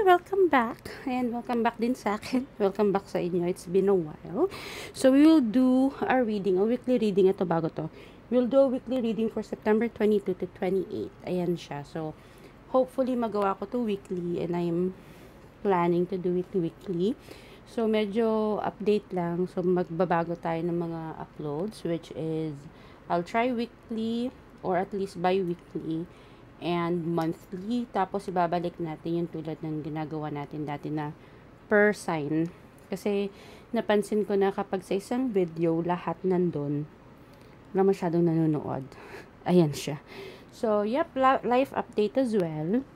welcome back. And welcome back din sa akin. Welcome back sa inyo. It's been a while. So, we will do a reading, a weekly reading. Ito bago to. We'll do a weekly reading for September 22 to 28. Ayan siya. So, hopefully magawa ko to weekly and I'm planning to do it weekly. So, medyo update lang. So, magbabago tayo ng mga uploads, which is, I'll try weekly or at least bi-weekly and monthly. Tapos, ibabalik natin yung tulad ng ginagawa natin dati na per sign. Kasi, napansin ko na kapag sa isang video, lahat nandun, wala masyadong nanonood. Ayan siya. So, yep, life update as well.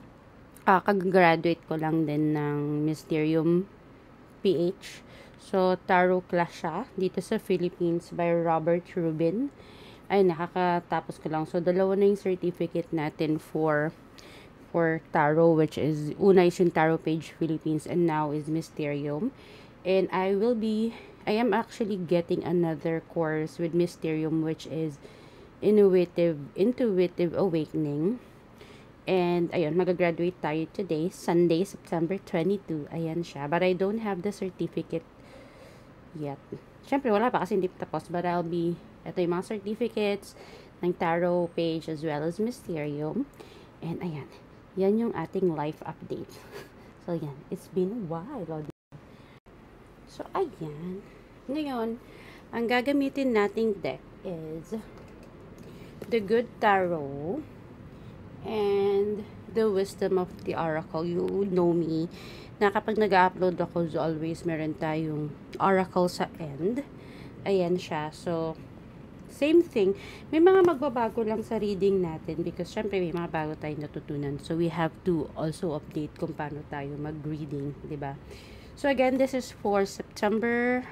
Kag-graduate ko lang din ng Mysterium PH. So, tarot class siya dito sa Philippines by Robert Rubin. Ay, nakakatapos ko lang. So, dalawa na yung certificate natin for tarot, which is, una is yung Tarot Page Philippines and now is Mysterium. And I am actually getting another course with Mysterium, which is Intuitive Awakening. And, ayun, magagraduate tayo today, Sunday, September 22. Ayan siya. But I don't have the certificate yet. Siyempre, wala pa kasi hindi tapos. But ito yung mga certificates ng Tarot Page as well as Mysterium. And, ayan. Yan yung ating life update. So, yan. It's been a while. So, ayan. Ngayon, ang gagamitin nating deck is the Good Tarot and the Wisdom of the Oracle. You know me na kapag nag-upload ako, always meron tayong oracle sa end. Ayan siya. So, same thing. May mga magbabago lang sa reading natin because syempre may mga bago tayong natutunan. So, we have to also update kung paano tayo mag-reading, diba? So, again, this is for September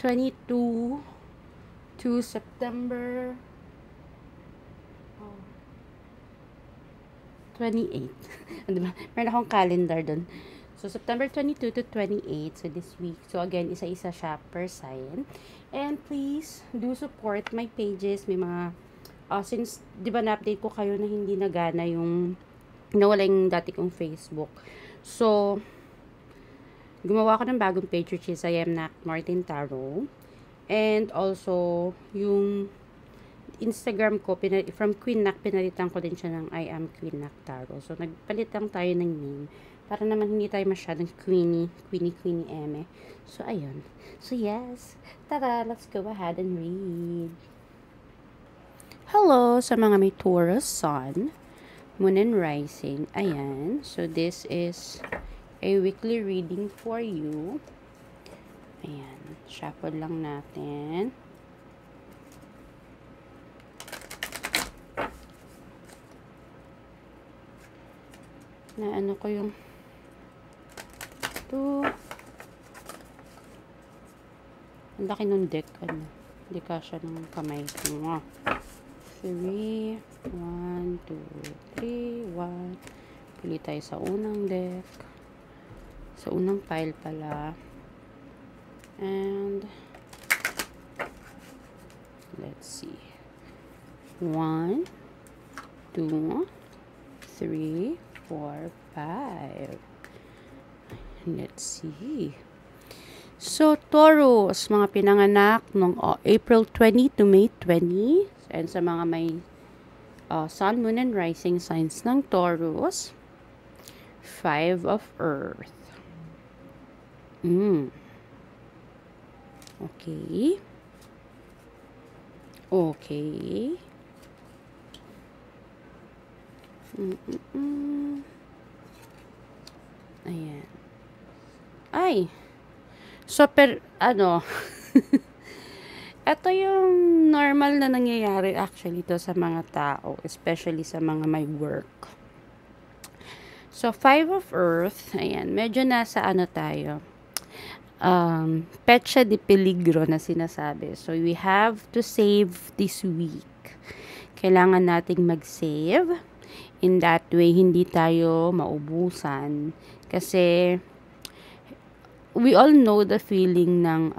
22 to September 28. Diba? Meron akong calendar dun. So, September 22 to 28. So, this week. So, again, isa-isa siya per sign. And please, do support my pages. May mga, since, di ba na-update ko kayo na hindi nagana yung, nawala yung dati kong Facebook. So, gumawa ko ng bagong page, which is I am Nak Martin Tarot. And also, yung Instagram ko, from Queen Nak, pinalitan ko din siya ng I am Queen Nak Tarot. So, nagpalit lang tayo ng name. Para naman hindi tayo masyadong Queenie eme. So, ayun. So, yes. Tara, let's go ahead and read. Hello sa mga may Taurus Sun, Moon and Rising. Ayan. So, this is a weekly reading for you. Ayan. Shuffle lang natin. Na ano ko yung ito. Ang laki nung deck. Ano? Hindi kasya ng kamay ko. 3, 1, 2, 3, 1. Pili tayo sa unang deck. Sa unang pile pala. And let's see. 1, 2, 3, 4, 5. Let's see. So, Taurus, mga pinanganak noong April 20 to May 20. And sa mga may Sun, Moon, and Rising signs ng Taurus, 5 of Earth. Okay. Okay. Ayan. Ay. So, ito yung normal na nangyayari actually to sa mga tao, especially sa mga may work. So, 5 of Earth, ayan, medyo nasa tayo, petsa de peligro na sinasabi. So, we have to save this week. Kailangan nating mag-save. In that way, hindi tayo maubusan. Kasi, we all know the feeling ng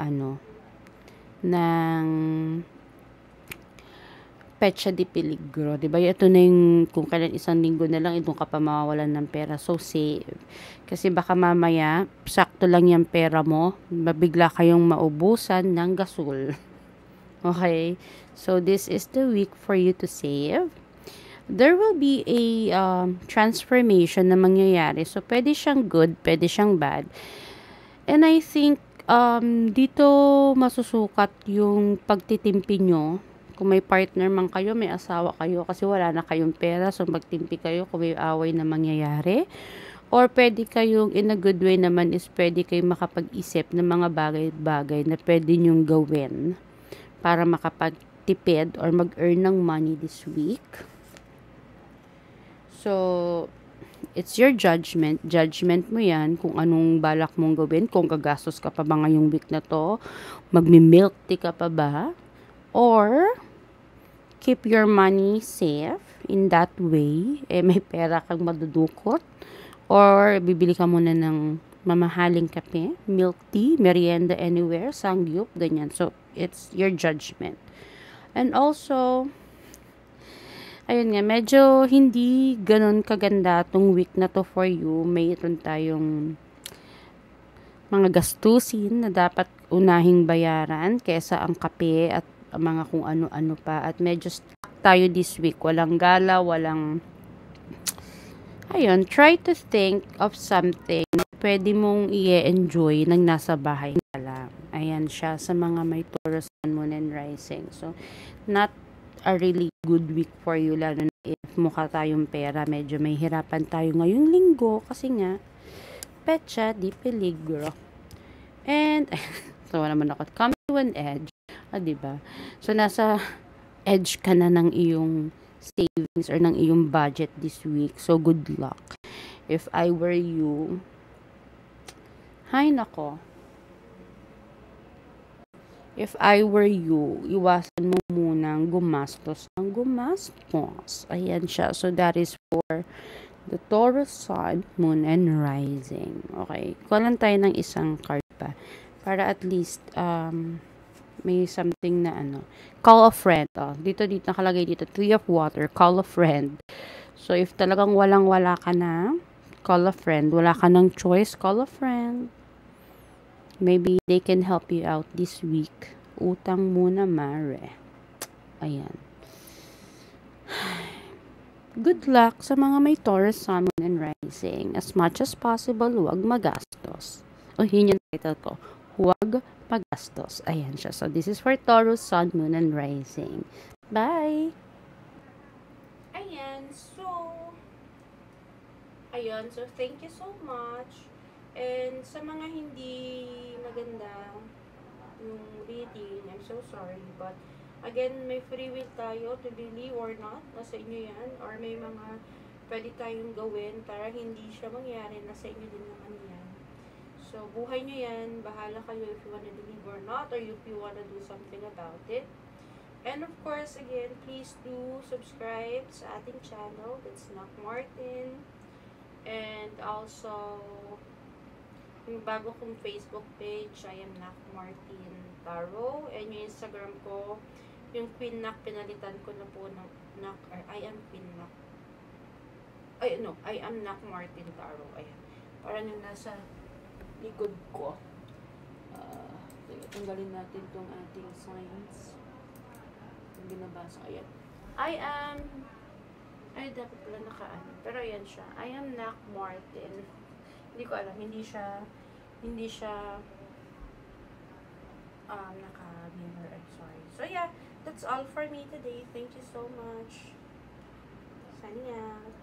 Petsa di peligro, 'di ba? Ito na yung kung kailan isang linggo na lang doon ka pa mawawalan ng pera. So save. Kasi baka mamaya sakto lang yung pera mo, mabigla kayong maubusan ng gasol. Okay? So this is the week for you to save. There will be a transformation na mangyayari. So pwede siyang good, pwede siyang bad. And I think dito masusukat yung pagtitimpi nyo. Kung may partner man kayo, may asawa kayo, kasi wala na kayong pera, so magtimpi kayo kung may away na mangyayari. Or pwede kayong, in a good way naman, is pwede kayong makapag-isip ng mga bagay-bagay na pwede nyong gawin para makapagtipid or mag-earn ng money this week. So, it's your judgment. Judgment mo yan kung anong balak mong gawin. Kung gagastos ka pa ba ngayong week na to, magmi-milk tea ka pa ba, or keep your money safe in that way. May pera kang madudukot, or bibili ka muna ng mamahaling kape, milk tea, merienda anywhere, sangyup, ganyan. So, it's your judgment. And also, ayun nga, medyo hindi ganun kaganda tong week na to for you. Mayroon tayong mga gastusin na dapat unahing bayaran kesa ang kape at mga kung ano-ano pa. At medyo stuck tayo this week. Walang gala, walang... Ayun, try to think of something na pwede mong i-enjoy nang nasa bahay ka lang. Ayan siya sa mga may Taurus, Sun, Moon, and Rising. So, not a really good week for you, lalo na if mukha tayong pera, medyo may hirapan tayo ngayong linggo kasi nga petsa di peligro. And tawa naman ako, come to an edge, diba? So nasa edge ka na ng iyong savings or ng iyong budget this week, so good luck. If I were you, hay nako, if I were you, iwasan mo munang gumastos ng gumastos. Ayan siya. So, that is for the Taurus, Sun, Moon, and Rising. Okay. Kuha lang tayo ng isang card pa. Para at least, may something na call a friend. Oh, dito, nakalagay dito. 3 of water. Call a friend. So, if talagang walang-wala ka na, call a friend. Wala ka ng choice, call a friend. Maybe they can help you out this week. Utang muna, mare. Ayan. Good luck sa mga may Taurus, Sun, Moon, and Rising. As much as possible, huwag magastos. Yun yung title ko. Huwag magastos. Ayan siya. So, this is for Taurus, Sun, Moon, and Rising. Bye! Ayan. So, thank you so much. And sa mga hindi maganda yung reading, I'm so sorry. But, again, may free will tayo to believe or not. Nasa inyo yan. Or may mga pwede tayong gawin para hindi siya mangyari. Nasa inyo din naman yan. So, buhay nyo yan. Bahala kayo if you wanna believe or not. Or if you wanna do something about it. And of course, again, please do subscribe sa ating channel. That's Nak Martin. And also, yung bago kong Facebook page, I am Nak Martin Tarot. And yung Instagram ko, yung Queen Nak, pinalitan ko na po ng Nak, or I am Queen Nak. I am Nak Martin Tarot. Ayan. Parang yung nasa likod ko. Tanggalin natin tong ating signs. Yung binabasa. Ayan. Dapat pala pero ayan siya. I am Nak Martin. Hindi ko alam, hindi siya naka-mirror, I'm sorry. So yeah, that's all for me today. Thank you so much. Signing out.